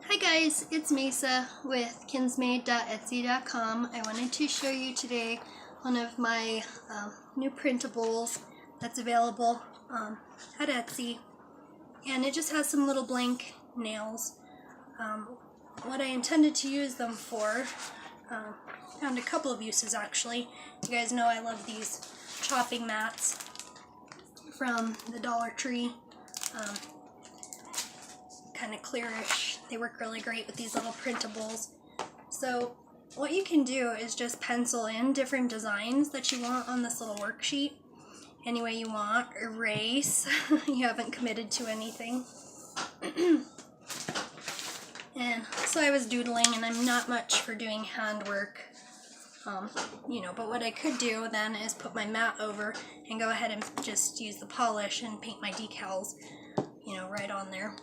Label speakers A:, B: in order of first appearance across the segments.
A: Hi guys, it's Mesa with kinsmade.etsy.com. I wanted to show you today one of my new printables that's available at Etsy, and it just has some little blank nails. What I intended to use them for, found a couple of uses actually. You guys know I love these chopping mats from the Dollar Tree. Kind of clearish. They work really great with these little printables. So what you can do is just pencil in different designs that you want on this little worksheet any way you want. Erase. You haven't committed to anything. And so I was doodling, and I'm not much for doing handwork, but what I could do then is put my mat over and go ahead and just use the polish and paint my decals right on there.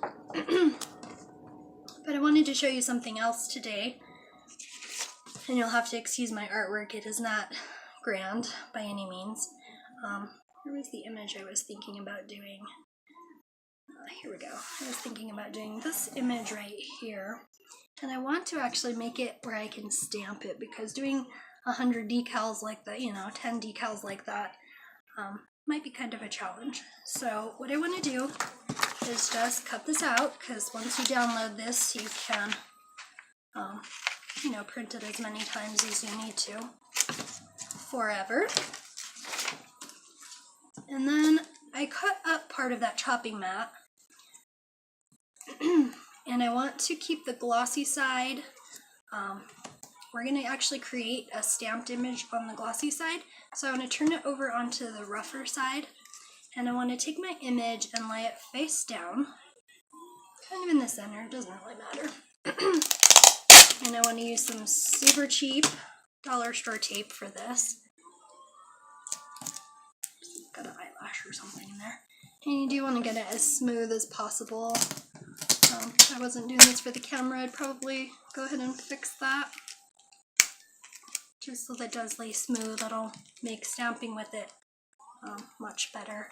A: But I wanted to show you something else today, and you'll have to excuse my artwork. It is not grand by any means. Where was the image I was thinking about doing? Here we go. I was thinking about doing this image right here, and I want to actually make it where I can stamp it, because doing 100 decals like that, 10 decals like that, might be kind of a challenge. So what I want to do is just cut this out, because once you download this, you can, print it as many times as you need to, forever. And then I cut up part of that chopping mat, and I want to keep the glossy side. We're going to actually create a stamped image on the glossy side, so I want to turn it over onto the rougher side, and I want to take my image and lay it face down, kind of in the center, it doesn't really matter. And I want to use some super cheap dollar store tape for this. Got an eyelash or something in there. And you do want to get it as smooth as possible. If I wasn't doing this for the camera, I'd probably go ahead and fix that, just so that it does lay smooth. That'll make stamping with it much better.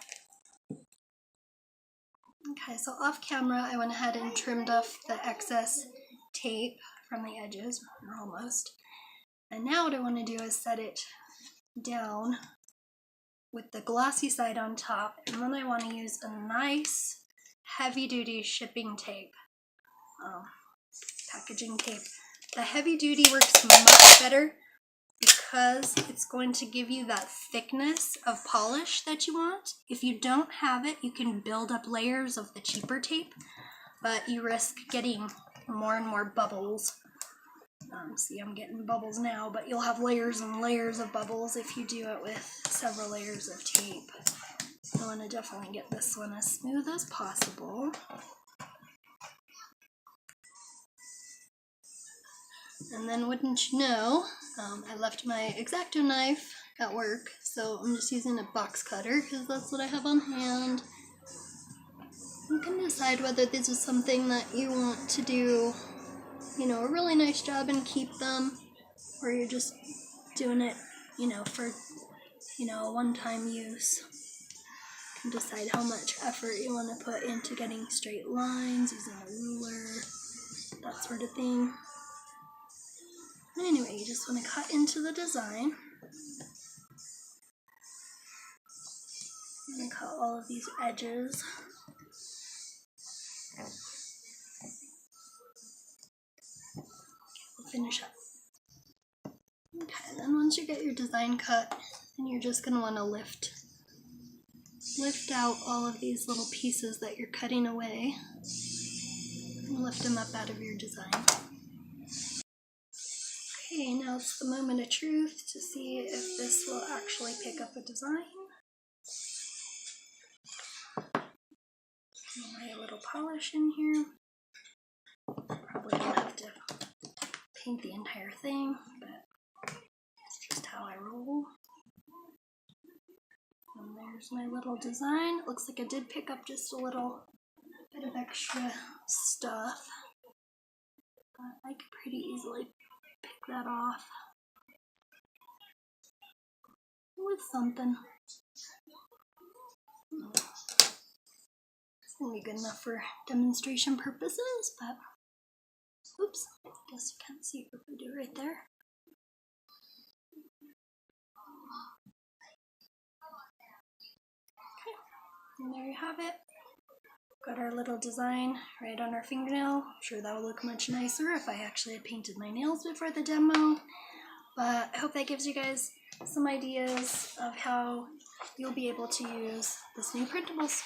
A: Okay, so off camera, I went ahead and trimmed off the excess tape from the edges, or almost. And now what I want to do is set it down with the glossy side on top, and then I want to use a nice heavy-duty shipping tape, packaging tape. The heavy-duty works much better because it's going to give you that thickness of polish that you want. If you don't have it, you can build up layers of the cheaper tape, but you risk getting more and more bubbles. See, I'm getting bubbles now, but you'll have layers and layers of bubbles if you do it with several layers of tape. I want to definitely get this one as smooth as possible. And then, wouldn't you know, I left my X-Acto knife at work, so I'm just using a box cutter because that's what I have on hand. You can decide whether this is something that you want to do, a really nice job and keep them, or you're just doing it, for, a one-time use. You can decide how much effort you want to put into getting straight lines, using a ruler, that sort of thing. Anyway, you just want to cut into the design. I'm going to cut all of these edges. Okay, we'll finish up. Okay, and then once you get your design cut, then you're just going to want to lift out all of these little pieces that you're cutting away, and lift them up out of your design. Okay, now it's the moment of truth to see if this will actually pick up a design. Lay a little polish in here. Probably don't have to paint the entire thing, but it's just how I roll. And there's my little design. It looks like I did pick up just a little bit of extra stuff, but I could pretty easily pick that off with something. It's gonna be good enough for demonstration purposes, but Oops, guess you can't see what we do right there. Okay, and there you have it. Got our little design right on our fingernail. I'm sure that would look much nicer if I actually had painted my nails before the demo. But I hope that gives you guys some ideas of how you'll be able to use this new printables.